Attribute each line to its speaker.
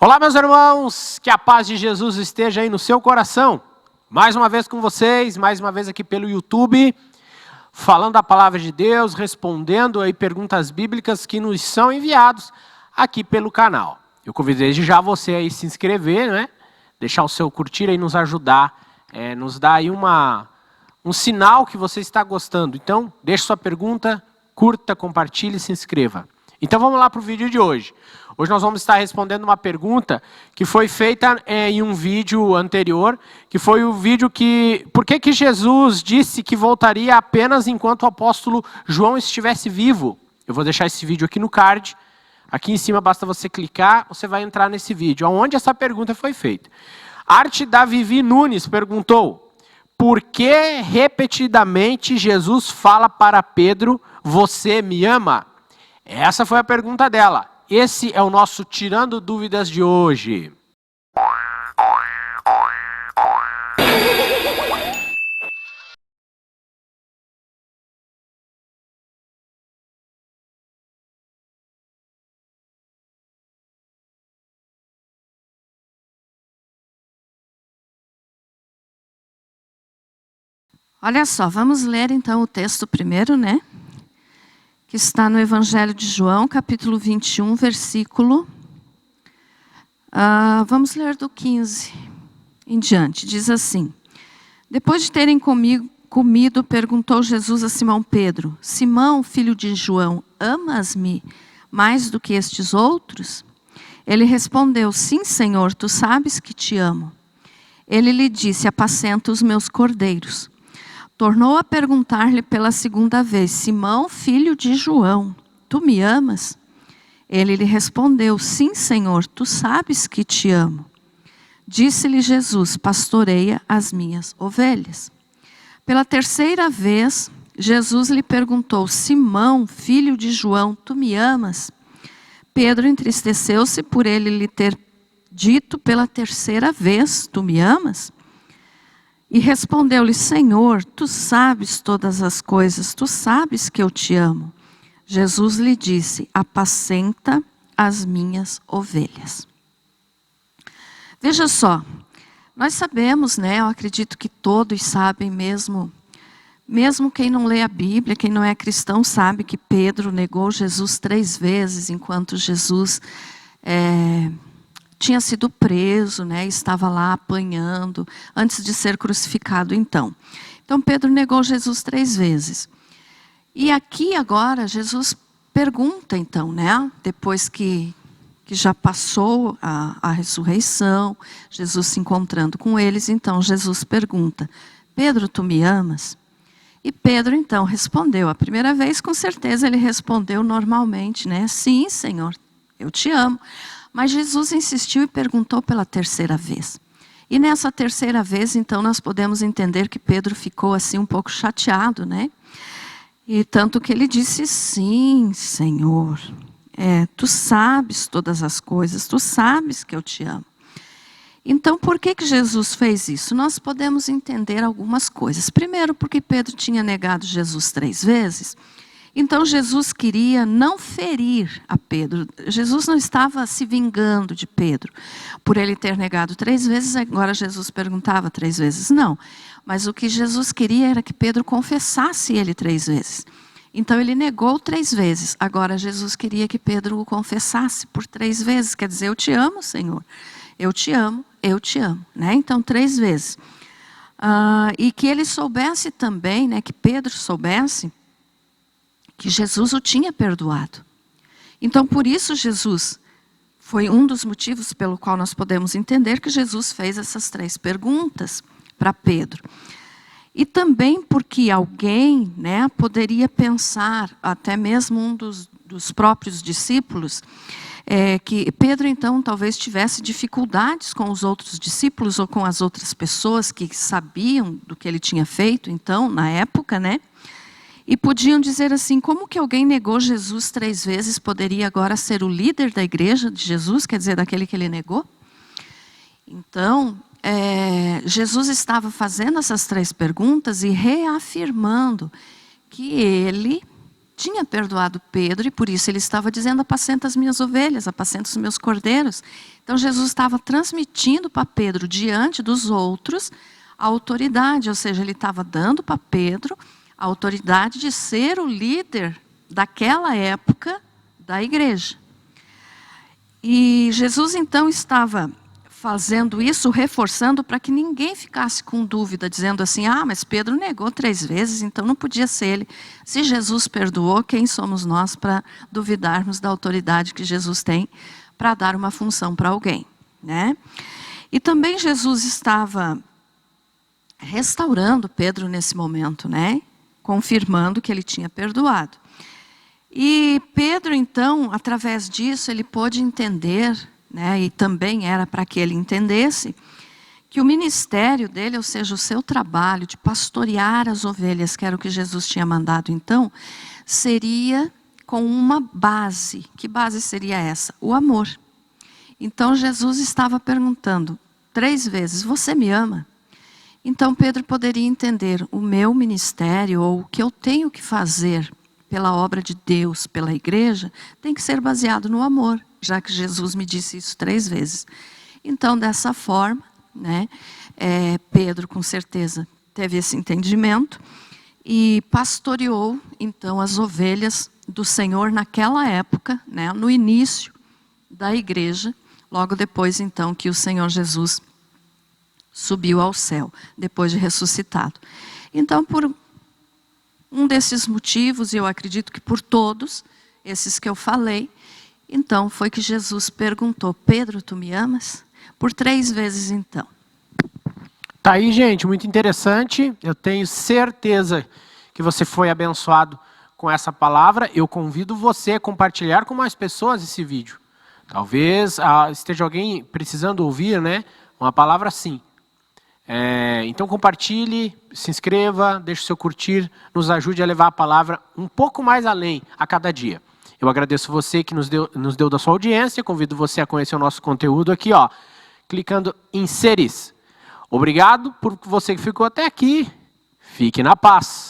Speaker 1: Olá, meus irmãos, que a paz de Jesus esteja aí no seu coração. Mais uma vez com vocês, mais uma vez aqui pelo YouTube, falando a palavra de Deus, respondendo aí perguntas bíblicas que nos são enviados aqui pelo canal. Eu convido desde já você aí se inscrever, né? Deixar o seu curtir aí, nos ajudar, nos dar aí um sinal que você está gostando. Então, deixe sua pergunta, curta, compartilhe e se inscreva. Então vamos lá para o vídeo de hoje. Hoje nós vamos estar respondendo uma pergunta que foi feita em um vídeo anterior, que foi o vídeo que... Por que Jesus disse que voltaria apenas enquanto o apóstolo João estivesse vivo? Eu vou deixar esse vídeo aqui no card. Aqui em cima basta você clicar, você vai entrar nesse vídeo, onde essa pergunta foi feita. Arte da Vivi Nunes perguntou: por que repetidamente Jesus fala para Pedro, você me ama? Essa foi a pergunta dela. Esse é o nosso Tirando Dúvidas de hoje.
Speaker 2: Olha só, vamos ler então o texto primeiro, né? Que está no Evangelho de João, capítulo 21, versículo... vamos ler do 15 em diante. Diz assim: depois de terem comido, perguntou Jesus a Simão Pedro: Simão, filho de João, amas-me mais do que estes outros? Ele respondeu: sim, Senhor, tu sabes que te amo. Ele lhe disse: apacenta os meus cordeiros. Tornou a perguntar-lhe pela segunda vez: Simão, filho de João, tu me amas? Ele lhe respondeu: sim, Senhor, tu sabes que te amo. Disse-lhe Jesus: pastoreia as minhas ovelhas. Pela terceira vez, Jesus lhe perguntou: Simão, filho de João, tu me amas? Pedro entristeceu-se por ele lhe ter dito pela terceira vez: tu me amas? E respondeu-lhe: Senhor, tu sabes todas as coisas, tu sabes que eu te amo. Jesus lhe disse: apacenta as minhas ovelhas. Veja só, nós sabemos, né? Eu acredito que todos sabem mesmo quem não lê a Bíblia, quem não é cristão, sabe que Pedro negou Jesus 3 vezes, enquanto Jesus tinha sido preso, né? Estava lá apanhando, antes de ser crucificado então. Então Pedro negou Jesus 3 vezes. E aqui agora Jesus pergunta então, né? Depois que já passou a ressurreição, Jesus se encontrando com eles, então Jesus pergunta: Pedro, tu me amas? E Pedro então respondeu. A primeira vez, com certeza, ele respondeu normalmente, né? Sim, Senhor, eu te amo. Mas Jesus insistiu e perguntou pela terceira vez. E nessa terceira vez, então, nós podemos entender que Pedro ficou assim um pouco chateado, né? E tanto que ele disse: sim, Senhor, tu sabes todas as coisas, tu sabes que eu te amo. Então, por que Jesus fez isso? Nós podemos entender algumas coisas. Primeiro, porque Pedro tinha negado Jesus 3 vezes. Então Jesus queria não ferir a Pedro. Jesus não estava se vingando de Pedro por ele ter negado 3 vezes, agora Jesus perguntava 3 vezes. Não, mas o que Jesus queria era que Pedro confessasse ele 3 vezes. Então ele negou 3 vezes, agora Jesus queria que Pedro o confessasse por 3 vezes. Quer dizer, eu te amo, Senhor, eu te amo, né? Então 3 vezes. E que ele soubesse também, né, que Pedro soubesse que Jesus o tinha perdoado. Então, por isso Jesus, foi um dos motivos pelo qual nós podemos entender que Jesus fez essas 3 perguntas para Pedro. E também porque alguém, né, poderia pensar, até mesmo um dos próprios discípulos, que Pedro então talvez tivesse dificuldades com os outros discípulos ou com as outras pessoas que sabiam do que ele tinha feito então, na época, né? E podiam dizer assim: como que alguém negou Jesus 3 vezes poderia agora ser o líder da igreja de Jesus, quer dizer, daquele que ele negou? Então, Jesus estava fazendo essas 3 perguntas e reafirmando que ele tinha perdoado Pedro e por isso ele estava dizendo: apacenta as minhas ovelhas, apacenta os meus cordeiros. Então Jesus estava transmitindo para Pedro, diante dos outros, a autoridade, ou seja, ele estava dando para Pedro a autoridade de ser o líder daquela época da igreja. E Jesus então estava fazendo isso, reforçando para que ninguém ficasse com dúvida, dizendo assim: ah, mas Pedro negou 3 vezes, então não podia ser ele. Se Jesus perdoou, quem somos nós para duvidarmos da autoridade que Jesus tem para dar uma função para alguém, né? E também Jesus estava restaurando Pedro nesse momento, né? Confirmando que ele tinha perdoado. E Pedro, então, através disso, ele pôde entender, né, e também era para que ele entendesse, que o ministério dele, ou seja, o seu trabalho de pastorear as ovelhas, que era o que Jesus tinha mandado então, seria com uma base. Que base seria essa? O amor. Então Jesus estava perguntando 3 vezes: você me ama? Então Pedro poderia entender: o meu ministério, ou o que eu tenho que fazer pela obra de Deus, pela igreja, tem que ser baseado no amor, já que Jesus me disse isso 3 vezes. Então, dessa forma, né, Pedro com certeza teve esse entendimento e pastoreou então as ovelhas do Senhor naquela época, né, no início da igreja, logo depois então que o Senhor Jesus subiu ao céu, depois de ressuscitado. Então, por um desses motivos, e eu acredito que por todos esses que eu falei, então foi que Jesus perguntou: Pedro, tu me amas? Por 3 vezes então.
Speaker 1: Tá aí, gente, muito interessante. Eu tenho certeza que você foi abençoado com essa palavra. Eu convido você a compartilhar com mais pessoas esse vídeo. Talvez esteja alguém precisando ouvir, né, uma palavra assim. Então compartilhe, se inscreva, deixe o seu curtir, nos ajude a levar a palavra um pouco mais além a cada dia. Eu agradeço você que nos deu da sua audiência, convido você a conhecer o nosso conteúdo aqui, ó, clicando em Series. Obrigado por você que ficou até aqui, fique na paz.